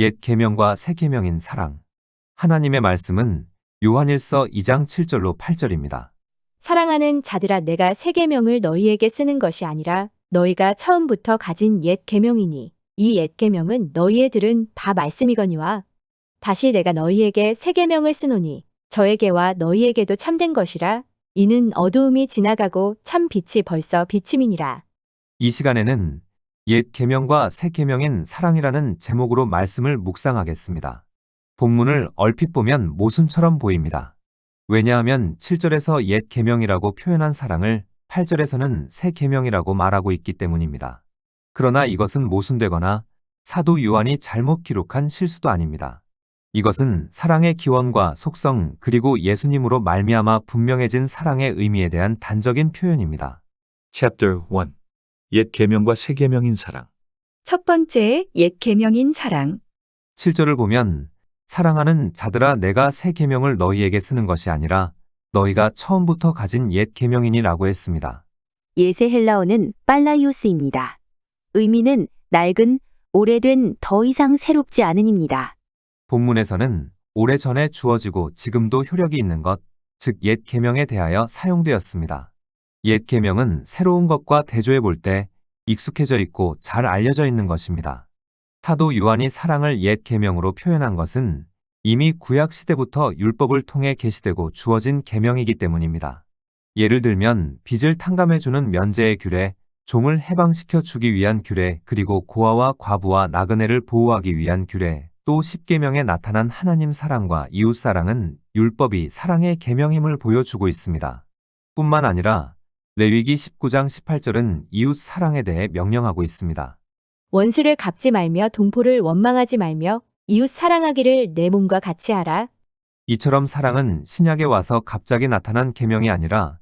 옛 계명과 새 계명인 사랑. 하나님의 말씀은 요한일서 2장 7절로 8절입니다. 사랑하는 자들아, 내가 새 계명을 너희에게 쓰는 것이 아니라 너희가 처음부터 가진 옛 계명이니 이 옛 계명은 너희에 들은 바 말씀이거니와 다시 내가 너희에게 새 계명을 쓰노니 저에게와 너희에게도 참된 것이라. 이는 어두움이 지나가고 참 빛이 벌써 비침이니라. 이 시간에는 옛 계명과 새 계명인 사랑이라는 제목으로 말씀을 묵상하겠습니다. 본문을 얼핏 보면 모순처럼 보입니다. 왜냐하면 7절에서 옛 계명이라고 표현한 사랑을 8절에서는 새 계명이라고 말하고 있기 때문입니다. 그러나 이것은 모순되거나 사도 요한이 잘못 기록한 실수도 아닙니다. 이것은 사랑의 기원과 속성 그리고 예수님으로 말미암아 분명해진 사랑의 의미에 대한 단적인 표현입니다. Chapter 1. 옛 계명과 새 계명인 사랑. 첫 번째, 옛 계명인 사랑. 7절을 보면 사랑하는 자들아, 내가 새 계명을 너희에게 쓰는 것이 아니라 너희가 처음부터 가진 옛 계명이니라고 했습니다. 옛의 헬라어는 빨라이오스입니다. 의미는 낡은, 오래된, 더 이상 새롭지 않은입니다. 본문에서는 오래전에 주어지고 지금도 효력이 있는 것, 즉 옛 계명에 대하여 사용되었습니다. 옛 계명은 새로운 것과 대조해 볼 때 익숙해져 있고 잘 알려져 있는 것입니다. 사도 요한이 사랑을 옛 계명으로 표현한 것은 이미 구약 시대부터 율법을 통해 계시되고 주어진 계명이기 때문입니다. 예를 들면 빚을 탕감해주는 면제의 규례, 종을 해방시켜 주기 위한 규례, 그리고 고아와 과부와 나그네를 보호하기 위한 규례, 또 십계명에 나타난 하나님 사랑과 이웃 사랑은 율법이 사랑의 계명임을 보여주고 있습니다. 뿐만 아니라 레위기 19장 18절은 이웃 사랑에 대해 명령하고 있습니다. 원수를 갚지 말며 동포를 원망하지 말며 이웃 사랑하기를 내 몸과 같이 하라. 이처럼 사랑은 신약에 와서 갑자기 나타난 계명이 아니라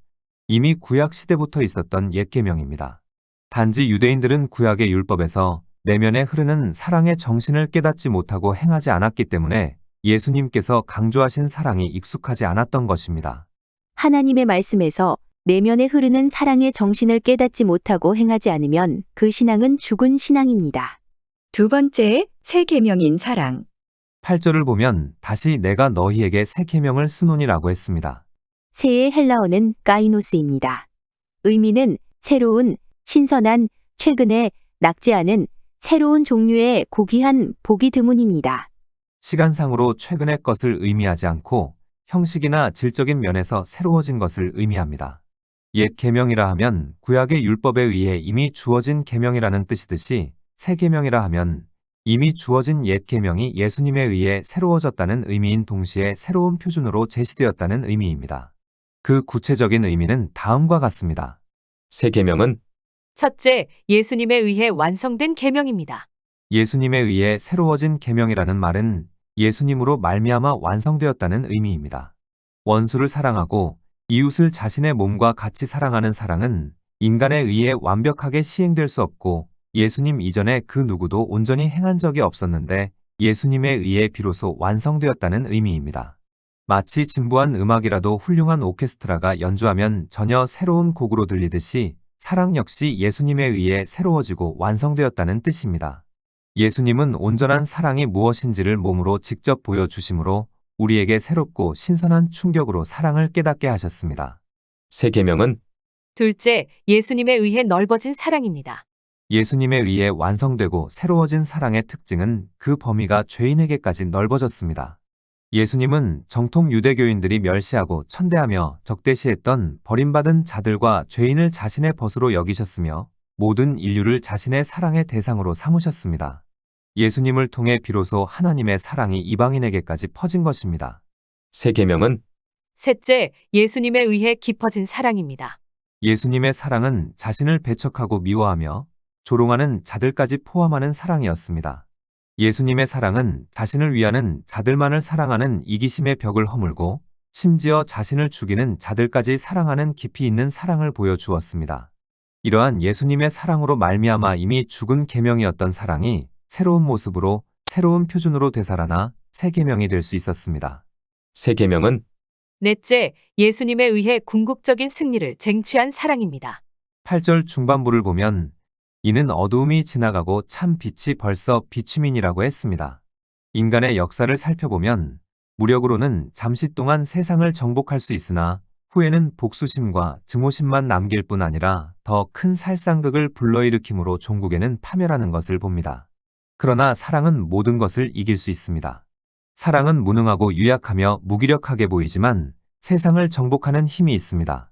이미 구약 시대부터 있었던 옛 계명입니다. 단지 유대인들은 구약의 율법에서 내면에 흐르는 사랑의 정신을 깨닫지 못하고 행하지 않았기 때문에 예수님께서 강조하신 사랑이 익숙하지 않았던 것입니다. 하나님의 말씀에서 내면에 흐르는 사랑의 정신을 깨닫지 못하고 행하지 않으면 그 신앙은 죽은 신앙입니다. 두 번째, 새 계명인 사랑. 8절을 보면 다시 내가 너희에게 새 계명을 쓰노니라고 했습니다. 새의 헬라어는 까이노스입니다. 의미는 새로운, 신선한, 최근에, 낙지 않은, 새로운 종류의 고귀한, 보기 드문입니다. 시간상으로 최근의 것을 의미하지 않고 형식이나 질적인 면에서 새로워진 것을 의미합니다. 옛 계명이라 하면 구약의 율법에 의해 이미 주어진 계명이라는 뜻이듯이 새 계명이라 하면 이미 주어진 옛 계명이 예수님에 의해 새로워졌다는 의미인 동시에 새로운 표준으로 제시되었다는 의미입니다. 그 구체적인 의미는 다음과 같습니다. 새 계명은 첫째, 예수님에 의해 완성된 계명입니다. 예수님에 의해 새로워진 계명이라는 말은 예수님으로 말미암아 완성되었다는 의미입니다. 원수를 사랑하고 이웃을 자신의 몸과 같이 사랑하는 사랑은 인간에 의해 완벽하게 시행될 수 없고 예수님 이전에 그 누구도 온전히 행한 적이 없었는데 예수님에 의해 비로소 완성되었다는 의미입니다. 마치 진부한 음악이라도 훌륭한 오케스트라가 연주하면 전혀 새로운 곡으로 들리듯이 사랑 역시 예수님에 의해 새로워지고 완성되었다는 뜻입니다. 예수님은 온전한 사랑이 무엇인지를 몸으로 직접 보여주심으로 우리에게 새롭고 신선한 충격으로 사랑을 깨닫게 하셨습니다. 새 계명은 둘째, 예수님에 의해 넓어진 사랑입니다. 예수님에 의해 완성되고 새로워진 사랑의 특징은 그 범위가 죄인에게까지 넓어졌습니다. 예수님은 정통 유대교인들이 멸시하고 천대하며 적대시했던 버림받은 자들과 죄인을 자신의 벗으로 여기셨으며 모든 인류를 자신의 사랑의 대상으로 삼으셨습니다. 예수님을 통해 비로소 하나님의 사랑이 이방인에게까지 퍼진 것입니다. 새 계명은 셋째, 예수님에 의해 깊어진 사랑입니다. 예수님의 사랑은 자신을 배척하고 미워하며 조롱하는 자들까지 포함하는 사랑이었습니다. 예수님의 사랑은 자신을 위하는 자들만을 사랑하는 이기심의 벽을 허물고 심지어 자신을 죽이는 자들까지 사랑하는 깊이 있는 사랑을 보여주었습니다. 이러한 예수님의 사랑으로 말미암아 이미 죽은 계명이었던 사랑이 새로운 모습으로 새로운 표준으로 되살아나 새 계명이 될 수 있었습니다. 새 계명은 넷째, 예수님에 의해 궁극적인 승리를 쟁취한 사랑입니다. 8절 중반부를 보면 이는 어두움이 지나가고 참 빛이 벌써 비침이니라고 했습니다. 인간의 역사를 살펴보면 무력으로는 잠시 동안 세상을 정복할 수 있으나 후에는 복수심과 증오심만 남길 뿐 아니라 더 큰 살상극을 불러일으킴으로 종국에는 파멸하는 것을 봅니다. 그러나 사랑은 모든 것을 이길 수 있습니다. 사랑은 무능하고 유약하며 무기력하게 보이지만 세상을 정복하는 힘이 있습니다.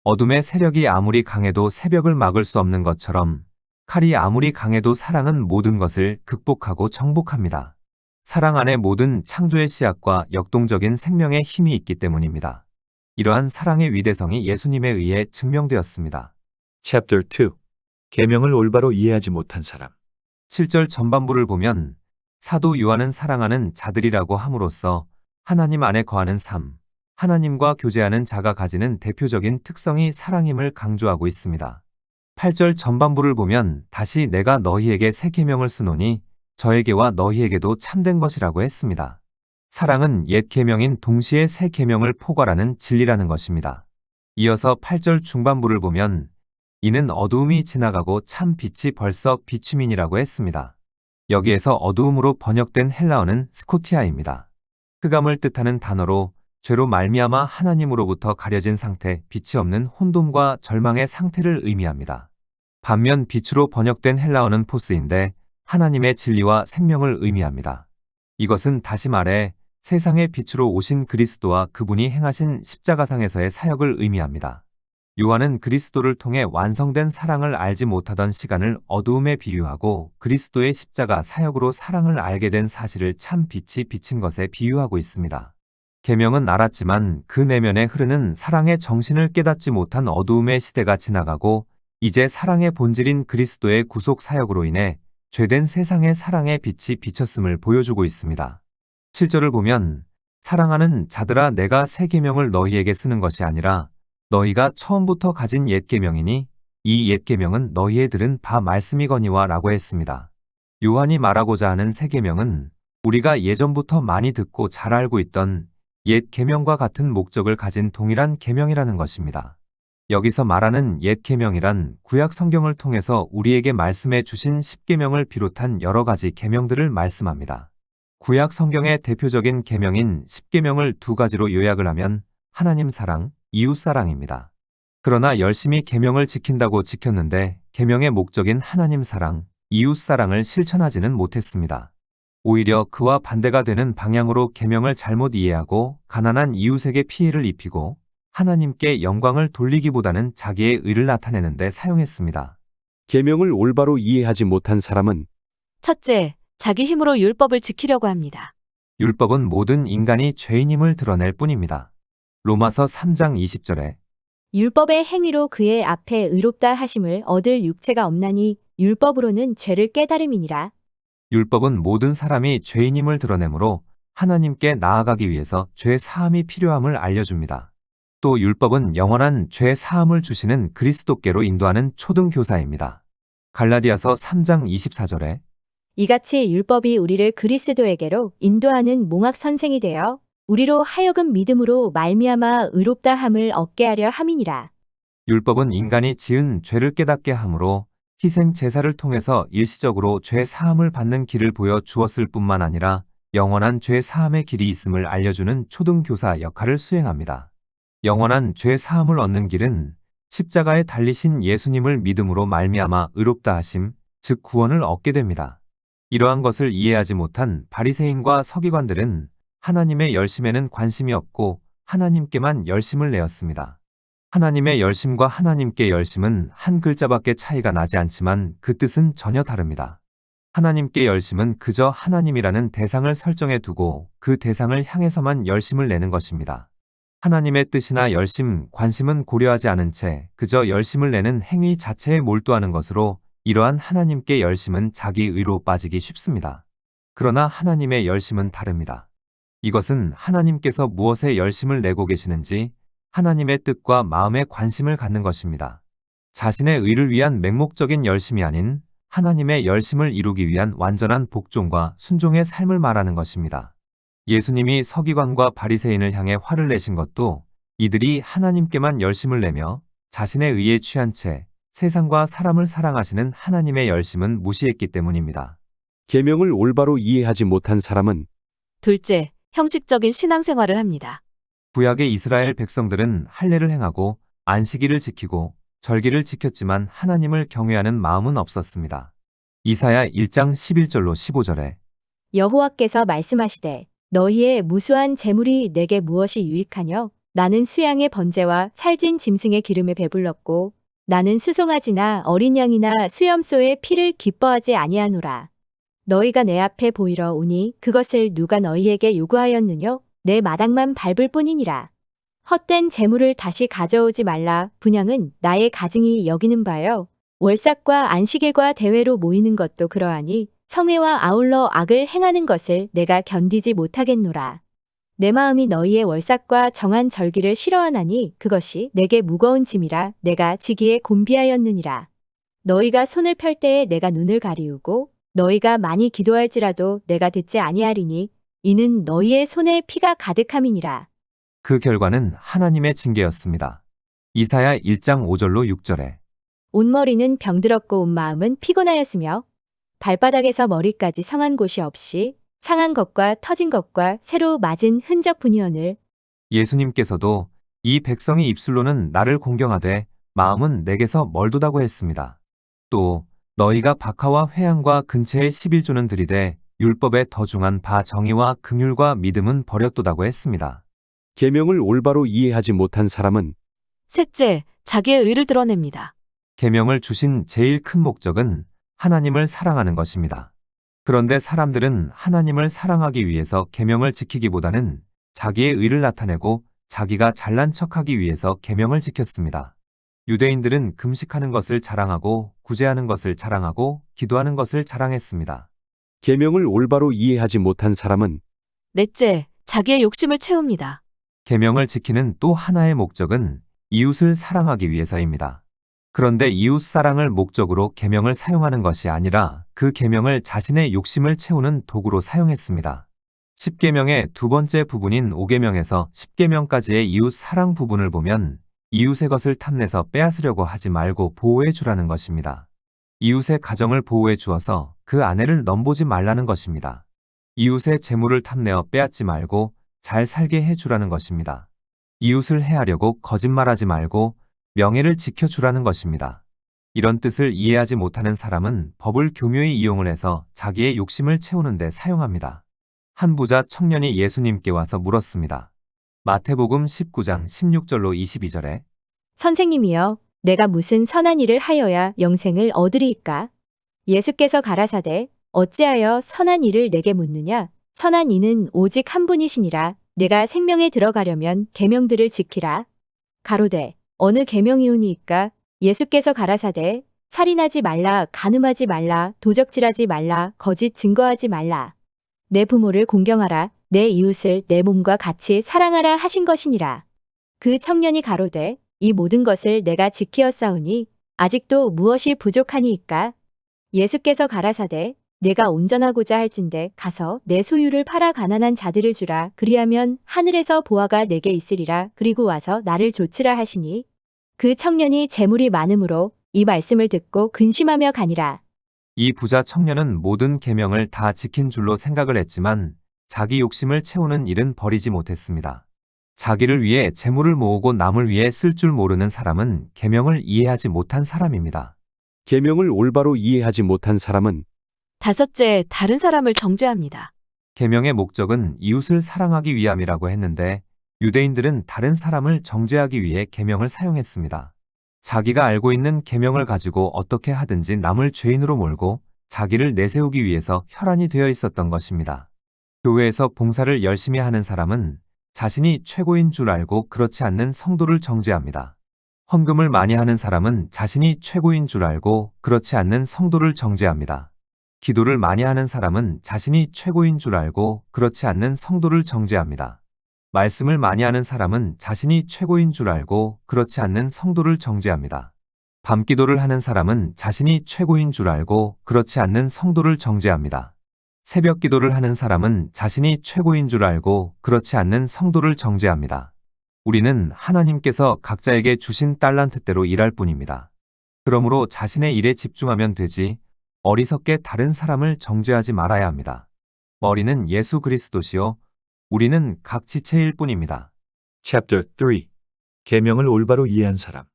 어둠의 세력이 아무리 강해도 새벽을 막을 수 없는 것처럼 칼이 아무리 강해도 사랑은 모든 것을 극복하고 정복합니다. 사랑 안에 모든 창조의 씨앗과 역동적인 생명의 힘이 있기 때문입니다. 이러한 사랑의 위대성이 예수님에 의해 증명되었습니다. Chapter 2. 계명을 올바로 이해하지 못한 사람. 7절 전반부를 보면 사도 요한은 사랑하는 자들이라고 함으로써 하나님 안에 거하는 삶, 하나님과 교제하는 자가 가지는 대표적인 특성이 사랑임을 강조하고 있습니다. 8절 전반부를 보면 다시 내가 너희에게 새 계명을 쓰노니 저에게와 너희에게도 참된 것이라고 했습니다. 사랑은 옛 계명인 동시에 새 계명을 포괄하는 진리라는 것입니다. 이어서 8절 중반부를 보면 이는 어두움이 지나가고 참 빛이 벌써 비추민이라고 했습니다. 여기에서 어두움으로 번역된 헬라어는 스코티아입니다. 흑암을 뜻하는 단어로 죄로 말미암아 하나님으로부터 가려진 상태, 빛이 없는 혼돈과 절망의 상태를 의미합니다. 반면 빛으로 번역된 헬라어는 포스인데 하나님의 진리와 생명을 의미합니다. 이것은 다시 말해 세상의 빛으로 오신 그리스도와 그분이 행하신 십자가상에서의 사역을 의미합니다. 요한은 그리스도를 통해 완성된 사랑을 알지 못하던 시간을 어두움에 비유하고 그리스도의 십자가 사역으로 사랑을 알게 된 사실을 참 빛이 비친 것에 비유하고 있습니다. 계명은 알았지만 그 내면에 흐르는 사랑의 정신을 깨닫지 못한 어두움의 시대가 지나가고 이제 사랑의 본질인 그리스도의 구속 사역으로 인해 죄된 세상의 사랑의 빛이 비쳤음을 보여주고 있습니다. 7절을 보면 사랑하는 자들아 내가 새 계명을 너희에게 쓰는 것이 아니라 너희가 처음부터 가진 옛 계명이니 이 옛 계명은 너희의 들은 바 말씀이거니와 라고 했습니다. 요한이 말하고자 하는 새 계명은 우리가 예전부터 많이 듣고 잘 알고 있던 옛 계명과 같은 목적을 가진 동일한 계명이라는 것입니다. 여기서 말하는 옛 계명이란 구약 성경을 통해서 우리에게 말씀해 주신 십계명을 비롯한 여러 가지 계명들을 말씀합니다. 구약 성경의 대표적인 계명인 십계명을 두 가지로 요약을 하면 하나님 사랑, 이웃 사랑입니다. 그러나 열심히 계명을 지킨다고 지켰는데 계명의 목적인 하나님 사랑, 이웃 사랑을 실천하지는 못했습니다. 오히려 그와 반대가 되는 방향으로 계명을 잘못 이해하고 가난한 이웃에게 피해를 입히고 하나님께 영광을 돌리기보다는 자기의 의를 나타내는 데 사용했습니다. 계명을 올바로 이해하지 못한 사람은 첫째, 자기 힘으로 율법을 지키려고 합니다. 율법은 모든 인간이 죄인임을 드러낼 뿐입니다. 로마서 3장 20절에 율법의 행위로 그의 앞에 의롭다 하심을 얻을 육체가 없나니 율법으로는 죄를 깨달음이니라. 율법은 모든 사람이 죄인임을 드러내므로 하나님께 나아가기 위해서 죄 사함이 필요함을 알려줍니다. 또 율법은 영원한 죄 사함을 주시는 그리스도께로 인도하는 초등교사입니다. 갈라디아서 3장 24절에 이같이 율법이 우리를 그리스도에게로 인도하는 몽학 선생이 되어 우리로 하여금 믿음으로 말미암아 의롭다 함을 얻게 하려 함이니라. 율법은 인간이 지은 죄를 깨닫게 하므로 희생 제사를 통해서 일시적으로 죄 사함을 받는 길을 보여 주었을 뿐만 아니라 영원한 죄 사함의 길이 있음을 알려주는 초등교사 역할을 수행합니다. 영원한 죄 사함을 얻는 길은 십자가에 달리신 예수님을 믿음으로 말미암아 의롭다 하심, 즉 구원을 얻게 됩니다. 이러한 것을 이해하지 못한 바리새인과 서기관들은 하나님의 열심에는 관심이 없고 하나님께만 열심을 내었습니다. 하나님의 열심과 하나님께 열심은 한 글자밖에 차이가 나지 않지만 그 뜻은 전혀 다릅니다. 하나님께 열심은 그저 하나님이라는 대상을 설정해 두고 그 대상을 향해서만 열심을 내는 것입니다. 하나님의 뜻이나 열심, 관심은 고려하지 않은 채 그저 열심을 내는 행위 자체에 몰두하는 것으로 이러한 하나님께 열심은 자기 의로 빠지기 쉽습니다. 그러나 하나님의 열심은 다릅니다. 이것은 하나님께서 무엇에 열심을 내고 계시는지 하나님의 뜻과 마음에 관심을 갖는 것입니다. 자신의 의를 위한 맹목적인 열심이 아닌 하나님의 열심을 이루기 위한 완전한 복종과 순종의 삶을 말하는 것입니다. 예수님이 서기관과 바리새인을 향해 화를 내신 것도 이들이 하나님께만 열심을 내며 자신의 의에 취한 채 세상과 사람을 사랑하시는 하나님의 열심은 무시했기 때문입니다. 계명을 올바로 이해하지 못한 사람은 둘째, 형식적인 신앙생활을 합니다. 구약의 이스라엘 백성들은 할례를 행하고 안식일을 지키고 절기를 지켰지만 하나님을 경외하는 마음은 없었습니다. 이사야 1장 11절로 15절에 여호와께서 말씀하시되 너희의 무수한 재물이 내게 무엇이 유익하뇨? 나는 수양의 번제와 살진 짐승의 기름에 배불렀고 나는 수송아지나 어린 양이나 수염소의 피를 기뻐하지 아니하노라. 너희가 내 앞에 보이러 오니 그것을 누가 너희에게 요구하였느뇨? 내 마당만 밟을 뿐이니라. 헛된 재물을 다시 가져오지 말라. 분향은 나의 가증이 여기는 바요. 월삭과 안식일과 대회로 모이는 것도 그러하니 성회와 아울러 악을 행하는 것을 내가 견디지 못하겠노라. 내 마음이 너희의 월삭과 정한 절기를 싫어하나니 그것이 내게 무거운 짐이라 내가 지기에 곤비하였느니라. 너희가 손을 펼 때에 내가 눈을 가리우고 너희가 많이 기도할지라도 내가 듣지 아니하리니 이는 너희의 손에 피가 가득함이니라. 그 결과는 하나님의 징계였습니다. 이사야 1장 5절로 6절에 온머리는 병들었고 온 마음은 피곤하였으며 발바닥에서 머리까지 성한 곳이 없이 상한 것과 터진 것과 새로 맞은 흔적뿐이오늘. 예수님께서도 이 백성이 입술로는 나를 공경하되 마음은 내게서 멀도다고 했습니다. 또 너희가 박하와 회향과 근체의 11조는 들이되 율법에 더 중한 바 정의와 긍휼과 믿음은 버렸도다고 했습니다. 계명을 올바로 이해하지 못한 사람은 셋째, 자기의 의를 드러냅니다. 계명을 주신 제일 큰 목적은 하나님을 사랑하는 것입니다. 그런데 사람들은 하나님을 사랑하기 위해서 계명을 지키기보다는 자기의 의를 나타내고 자기가 잘난 척하기 위해서 계명을 지켰습니다. 유대인들은 금식하는 것을 자랑하고 구제하는 것을 자랑하고 기도하는 것을 자랑했습니다. 계명을 올바로 이해하지 못한 사람은 넷째, 자기의 욕심을 채웁니다. 계명을 지키는 또 하나의 목적은 이웃을 사랑하기 위해서입니다. 그런데 이웃 사랑을 목적으로 계명을 사용하는 것이 아니라 그 계명을 자신의 욕심을 채우는 도구로 사용했습니다. 10계명의 두 번째 부분인 5계명에서 10계명까지의 이웃 사랑 부분을 보면 이웃의 것을 탐내서 빼앗으려고 하지 말고 보호해 주라는 것입니다. 이웃의 가정을 보호해 주어서 그 아내를 넘보지 말라는 것입니다. 이웃의 재물을 탐내어 빼앗지 말고 잘 살게 해 주라는 것입니다. 이웃을 해하려고 거짓말하지 말고 명예를 지켜주라는 것입니다. 이런 뜻을 이해하지 못하는 사람은 법을 교묘히 이용을 해서 자기의 욕심을 채우는 데 사용합니다. 한 부자 청년이 예수님께 와서 물었습니다. 마태복음 19장 16절로 22절에 선생님이여, 내가 무슨 선한 일을 하여야 영생을 얻으리이까? 예수께서 가라사대 어찌하여 선한 일을 내게 묻느냐? 선한 이는 오직 한 분이시니라. 내가 생명에 들어가려면 계명들을 지키라. 가로되 어느 계명이오니이까? 예수께서 가라사대 살인하지 말라, 간음하지 말라, 도적질하지 말라, 거짓 증거하지 말라. 내 부모를 공경하라, 내 이웃을 내 몸과 같이 사랑하라 하신 것이니라. 그 청년이 가로되 이 모든 것을 내가 지키었사오니 아직도 무엇이 부족하니이까? 예수께서 가라사대 내가 온전하고자 할진대 가서 내 소유를 팔아 가난한 자들을 주라. 그리하면 하늘에서 보화가 내게 있으리라. 그리고 와서 나를 좇으라 하시니 그 청년이 재물이 많음으로 이 말씀을 듣고 근심하며 가니라. 이 부자 청년은 모든 계명을 다 지킨 줄로 생각을 했지만 자기 욕심을 채우는 일은 버리지 못했습니다. 자기를 위해 재물을 모으고 남을 위해 쓸 줄 모르는 사람은 계명을 이해하지 못한 사람입니다. 계명을 올바로 이해하지 못한 사람은 다섯째, 다른 사람을 정죄합니다. 계명의 목적은 이웃을 사랑하기 위함이라고 했는데 유대인들은 다른 사람을 정죄하기 위해 계명을 사용했습니다. 자기가 알고 있는 계명을 가지고 어떻게 하든지 남을 죄인으로 몰고 자기를 내세우기 위해서 혈안이 되어 있었던 것입니다. 교회에서 봉사를 열심히 하는 사람은 자신이 최고인 줄 알고 그렇지 않는 성도를 정죄합니다. 헌금을 많이 하는 사람은 자신이 최고인 줄 알고 그렇지 않는 성도를 정죄합니다. 기도를 많이 하는 사람은 자신이 최고인 줄 알고 그렇지 않는 성도를 정죄합니다. 말씀을 많이 하는 사람은 자신이 최고인 줄 알고 그렇지 않는 성도를 정죄합니다. 밤기도를 하는 사람은 자신이 최고인 줄 알고 그렇지 않는 성도를 정죄합니다. 새벽 기도를 하는 사람은 자신이 최고인 줄 알고 그렇지 않는 성도를 정죄합니다. 우리는 하나님께서 각자에게 주신 달란트대로 일할 뿐입니다. 그러므로 자신의 일에 집중하면 되지 어리석게 다른 사람을 정죄하지 말아야 합니다. 머리는 예수 그리스도시요 우리는 각 지체일 뿐입니다. Chapter 3. 계명을 올바로 이해한 사람.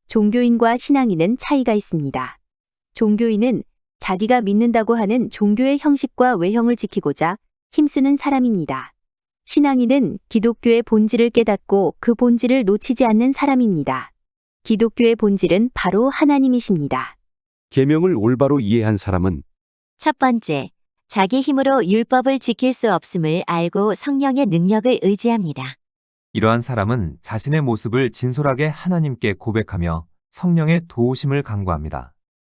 종교인과 신앙인은 차이가 있습니다. 종교인은 자기가 믿는다고 하는 종교의 형식과 외형을 지키고자 힘쓰는 사람입니다. 신앙인은 기독교의 본질을 깨닫고 그 본질을 놓치지 않는 사람입니다. 기독교의 본질은 바로 하나님이십니다. 계명을 올바로 이해한 사람은 첫 번째, 자기 힘으로 율법을 지킬 수 없음을 알고 성령의 능력을 의지합니다. 이러한 사람은 자신의 모습을 진솔하게 하나님께 고백하며 성령의 도우심을 간구합니다.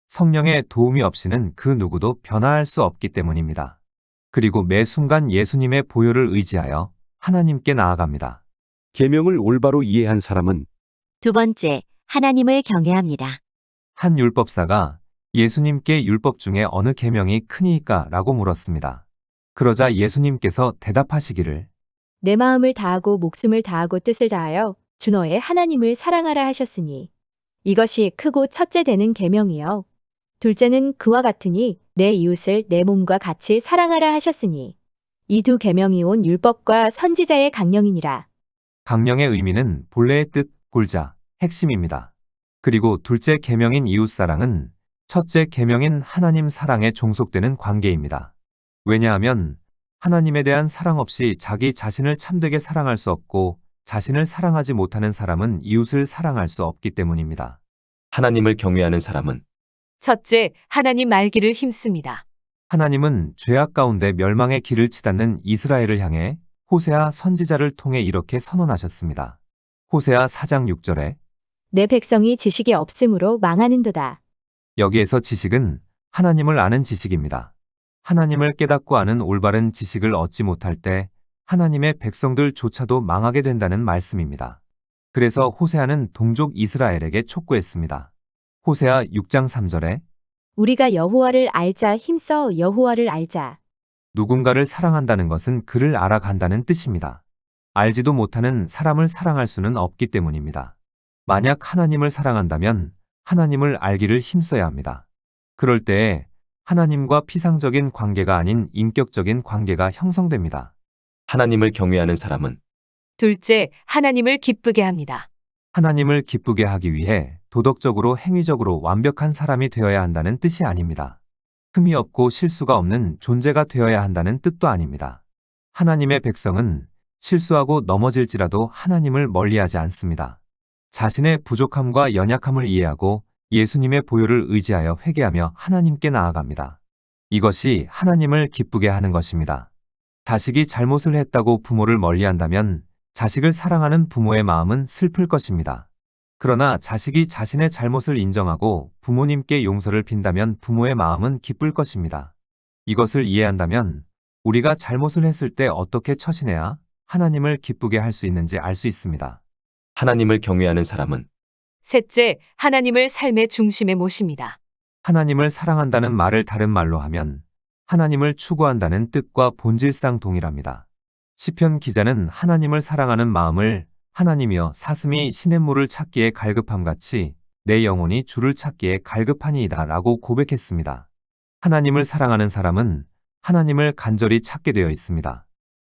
성령의 도움이 없이는 그 누구도 변화할 수 없기 때문입니다. 그리고 매 순간 예수님의 보혈을 의지하여 하나님께 나아갑니다. 계명을 올바로 이해한 사람은 두 번째, 하나님을 경외합니다. 한 율법사가 예수님께 율법 중에 어느 계명이 크니까? 라고 물었습니다. 그러자 예수님께서 대답하시기를 내 마음을 다하고 목숨을 다하고 뜻을 다하여 주 너의 하나님을 사랑하라 하셨으니 이것이 크고 첫째 되는 계명이요. 둘째는 그와 같으니 내 이웃을 내 몸과 같이 사랑하라 하셨으니 이 두 계명이 온 율법과 선지자의 강령이니라. 강령의 의미는 본래의 뜻, 골자, 핵심입니다. 그리고 둘째 계명인 이웃사랑은 첫째 계명인 하나님 사랑에 종속되는 관계입니다. 왜냐하면 하나님에 대한 사랑 없이 자기 자신을 참되게 사랑할 수 없고 자신을 사랑하지 못하는 사람은 이웃을 사랑할 수 없기 때문입니다. 하나님을 경외하는 사람은 첫째, 하나님 알기를 힘씁니다. 하나님은 죄악 가운데 멸망의 길을 치닫는 이스라엘을 향해 호세아 선지자를 통해 이렇게 선언하셨습니다. 호세아 4장 6절에 내 백성이 지식이 없으므로 망하는도다. 여기에서 지식은 하나님을 아는 지식입니다. 하나님을 깨닫고 아는 올바른 지식을 얻지 못할 때 하나님의 백성들조차도 망하게 된다는 말씀입니다. 그래서 호세아는 동족 이스라엘에게 촉구했습니다. 호세아 6장 3절에 우리가 여호와를 알자 힘써 여호와를 알자. 누군가를 사랑한다는 것은 그를 알아간다는 뜻입니다. 알지도 못하는 사람을 사랑할 수는 없기 때문입니다. 만약 하나님을 사랑한다면 하나님을 알기를 힘써야 합니다. 그럴 때에 하나님과 피상적인 관계가 아닌 인격적인 관계가 형성됩니다. 하나님을 경외하는 사람은 둘째, 하나님을 기쁘게 합니다. 하나님을 기쁘게 하기 위해 도덕적으로 행위적으로 완벽한 사람이 되어야 한다는 뜻이 아닙니다. 흠이 없고 실수가 없는 존재가 되어야 한다는 뜻도 아닙니다. 하나님의 백성은 실수하고 넘어질지라도 하나님을 멀리하지 않습니다. 자신의 부족함과 연약함을 이해하고 예수님의 보혈을 의지하여 회개하며 하나님께 나아갑니다. 이것이 하나님을 기쁘게 하는 것입니다. 자식이 잘못을 했다고 부모를 멀리한다면 자식을 사랑하는 부모의 마음은 슬플 것입니다. 그러나 자식이 자신의 잘못을 인정하고 부모님께 용서를 빈다면 부모의 마음은 기쁠 것입니다. 이것을 이해한다면 우리가 잘못을 했을 때 어떻게 처신해야 하나님을 기쁘게 할 수 있는지 알 수 있습니다. 하나님을 경외하는 사람은 셋째, 하나님을 삶의 중심에 모십니다. 하나님을 사랑한다는 말을 다른 말로 하면 하나님을 추구한다는 뜻과 본질상 동일합니다. 시편 기자는 하나님을 사랑하는 마음을 하나님이여 사슴이 시냇물을 찾기에 갈급함같이 내 영혼이 주를 찾기에 갈급하니이다 라고 고백했습니다. 하나님을 사랑하는 사람은 하나님을 간절히 찾게 되어 있습니다.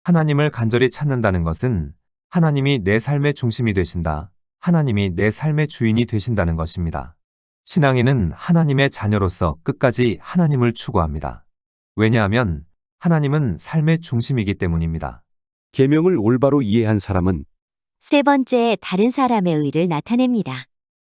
하나님을 간절히 찾는다는 것은 하나님이 내 삶의 중심이 되신다. 하나님이 내 삶의 주인이 되신다는 것입니다. 신앙인은 하나님의 자녀로서 끝까지 하나님을 추구합니다. 왜냐하면 하나님은 삶의 중심이기 때문입니다. 계명을 올바로 이해한 사람은 세 번째, 다른 사람의 의를 나타냅니다.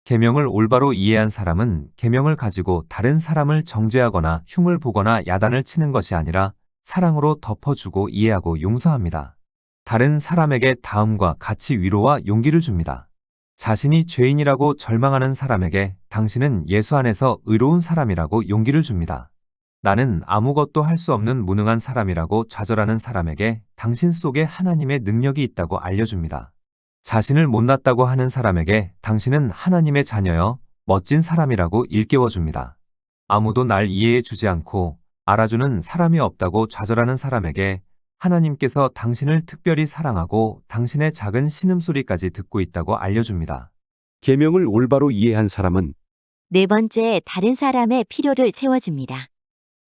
계명을 올바로 이해한 사람은 계명을 가지고 다른 사람을 정죄하거나 흉을 보거나 야단을 치는 것이 아니라 사랑으로 덮어주고 이해하고 용서합니다. 다른 사람에게 다음과 같이 위로와 용기를 줍니다. 자신이 죄인이라고 절망하는 사람에게 당신은 예수 안에서 의로운 사람이라고 용기를 줍니다. 나는 아무것도 할 수 없는 무능한 사람이라고 좌절하는 사람에게 당신 속에 하나님의 능력이 있다고 알려줍니다. 자신을 못났다고 하는 사람에게 당신은 하나님의 자녀여 멋진 사람이라고 일깨워줍니다. 아무도 날 이해해 주지 않고 알아주는 사람이 없다고 좌절하는 사람에게 하나님께서 당신을 특별히 사랑하고 당신의 작은 신음소리까지 듣고 있다고 알려줍니다. 계명을 올바로 이해한 사람은 네 번째, 다른 사람의 필요를 채워줍니다.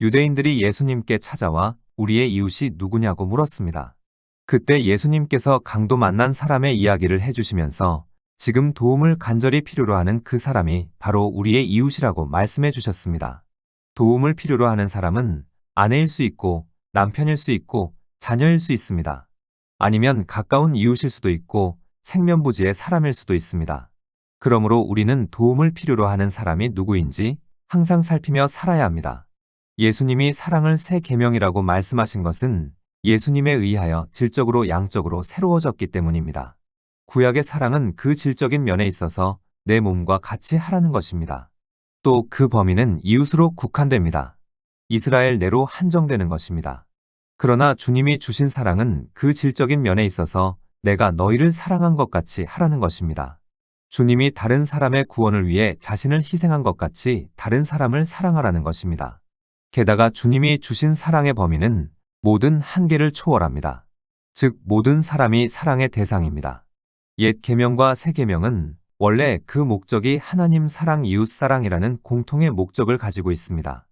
유대인들이 예수님께 찾아와 우리의 이웃이 누구냐고 물었습니다. 그때 예수님께서 강도 만난 사람의 이야기를 해주시면서 지금 도움을 간절히 필요로 하는 그 사람이 바로 우리의 이웃이라고 말씀해 주셨습니다. 도움을 필요로 하는 사람은 아내일 수 있고 남편일 수 있고 자녀일 수 있습니다. 아니면 가까운 이웃일 수도 있고 생면부지의 사람일 수도 있습니다. 그러므로 우리는 도움을 필요로 하는 사람이 누구인지 항상 살피며 살아야 합니다. 예수님이 사랑을 새 계명이라고 말씀하신 것은 예수님에 의하여 질적으로 양적으로 새로워졌기 때문입니다. 구약의 사랑은 그 질적인 면에 있어서 내 몸과 같이 하라는 것입니다. 또 그 범위는 이웃으로 국한됩니다. 이스라엘 내로 한정되는 것입니다. 그러나 주님이 주신 사랑은 그 질적인 면에 있어서 내가 너희를 사랑한 것 같이 하라는 것입니다. 주님이 다른 사람의 구원을 위해 자신을 희생한 것 같이 다른 사람을 사랑하라는 것입니다. 게다가 주님이 주신 사랑의 범위는 모든 한계를 초월합니다. 즉 모든 사람이 사랑의 대상입니다. 옛 계명과 새 계명은 원래 그 목적이 하나님 사랑 이웃 사랑이라는 공통의 목적을 가지고 있습니다.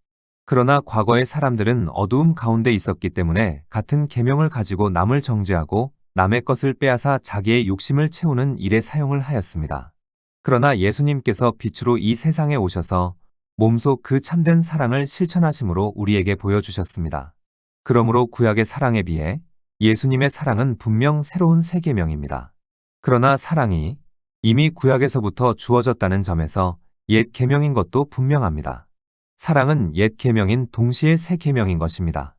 그러나 과거의 사람들은 어두움 가운데 있었기 때문에 같은 계명을 가지고 남을 정죄하고 남의 것을 빼앗아 자기의 욕심을 채우는 일에 사용을 하였습니다. 그러나 예수님께서 빛으로 이 세상에 오셔서 몸소 그 참된 사랑을 실천하심으로 우리에게 보여주셨습니다. 그러므로 구약의 사랑에 비해 예수님의 사랑은 분명 새로운 새 계명입니다. 그러나 사랑이 이미 구약에서부터 주어졌다는 점에서 옛 계명인 것도 분명합니다. 사랑은 옛 계명인 동시에 새 계명인 것입니다.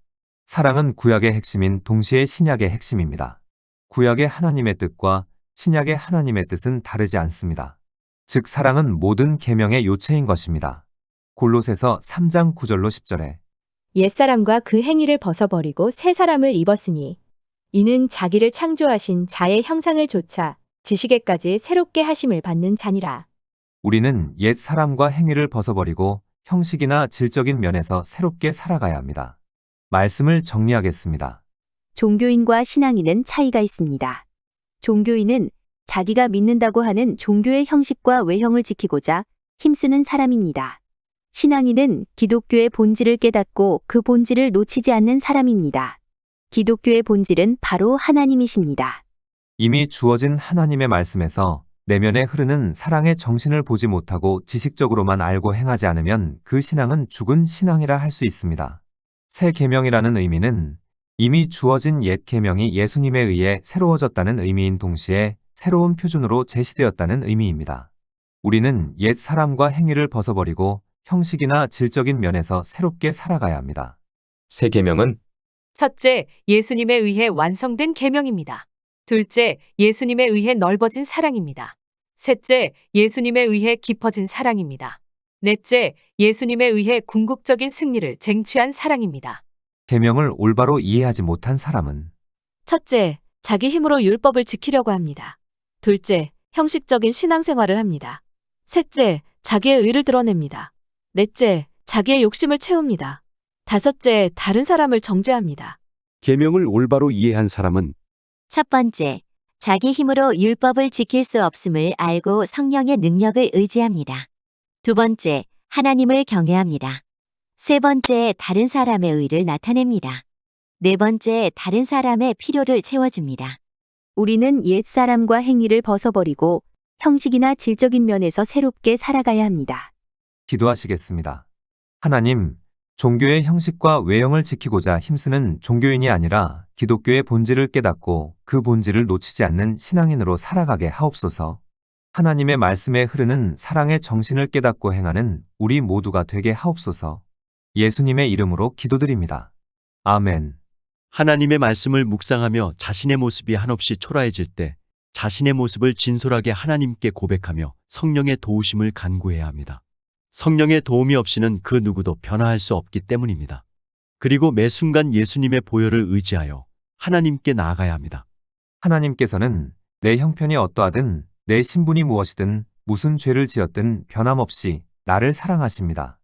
사랑은 구약의 핵심인 동시에 신약의 핵심입니다. 구약의 하나님의 뜻과 신약의 하나님의 뜻은 다르지 않습니다. 즉 사랑은 모든 계명의 요체인 것입니다. 골로새서 3장 9절로 10절에 옛사람과 그 행위를 벗어버리고 새 사람을 입었으니 이는 자기를 창조하신 자의 형상을 조차 지시게까지 새롭게 하심을 받는 자니라. 우리는 옛 사람과 행위를 벗어버리고 형식이나 질적인 면에서 새롭게 살아가야 합니다. 말씀을 정리하겠습니다. 종교인과 신앙인은 차이가 있습니다. 종교인은 자기가 믿는다고 하는 종교의 형식과 외형을 지키고자 힘쓰는 사람입니다. 신앙인은 기독교의 본질을 깨닫고 그 본질을 놓치지 않는 사람입니다. 기독교의 본질은 바로 하나님이십니다. 이미 주어진 하나님의 말씀에서 내면에 흐르는 사랑의 정신을 보지 못하고 지식적으로만 알고 행하지 않으면 그 신앙은 죽은 신앙이라 할 수 있습니다. 새 계명이라는 의미는 이미 주어진 옛 계명이 예수님에 의해 새로워졌다는 의미인 동시에 새로운 표준으로 제시되었다는 의미입니다. 우리는 옛 사람과 행위를 벗어버리고 형식이나 질적인 면에서 새롭게 살아가야 합니다. 새 계명은 첫째, 예수님에 의해 완성된 계명입니다. 둘째, 예수님에 의해 넓어진 사랑입니다. 셋째, 예수님에 의해 깊어진 사랑입니다. 넷째, 예수님에 의해 궁극적인 승리를 쟁취한 사랑입니다. 계명을 올바로 이해하지 못한 사람은 첫째, 자기 힘으로 율법을 지키려고 합니다. 둘째, 형식적인 신앙생활을 합니다. 셋째, 자기의 의를 드러냅니다. 넷째, 자기의 욕심을 채웁니다. 다섯째, 다른 사람을 정죄합니다. 계명을 올바로 이해한 사람은 첫 번째, 자기 힘으로 율법을 지킬 수 없음을 알고 성령의 능력을 의지합니다. 두 번째, 하나님을 경외합니다. 세 번째, 다른 사람의 의를 나타냅니다. 네 번째, 다른 사람의 필요를 채워줍니다. 우리는 옛 사람과 행위를 벗어버리고 형식이나 질적인 면에서 새롭게 살아가야 합니다. 기도하시겠습니다. 하나님, 종교의 형식과 외형을 지키고자 힘쓰는 종교인이 아니라 기독교의 본질을 깨닫고 그 본질을 놓치지 않는 신앙인으로 살아가게 하옵소서. 하나님의 말씀에 흐르는 사랑의 정신을 깨닫고 행하는 우리 모두가 되게 하옵소서. 예수님의 이름으로 기도드립니다. 아멘. 하나님의 말씀을 묵상하며 자신의 모습이 한없이 초라해질 때 자신의 모습을 진솔하게 하나님께 고백하며 성령의 도우심을 간구해야 합니다. 성령의 도움이 없이는 그 누구도 변화할 수 없기 때문입니다. 그리고 매 순간 예수님의 보혈을 의지하여 하나님께 나아가야 합니다. 하나님께서는 내 형편이 어떠하든 내 신분이 무엇이든 무슨 죄를 지었든 변함없이 나를 사랑하십니다.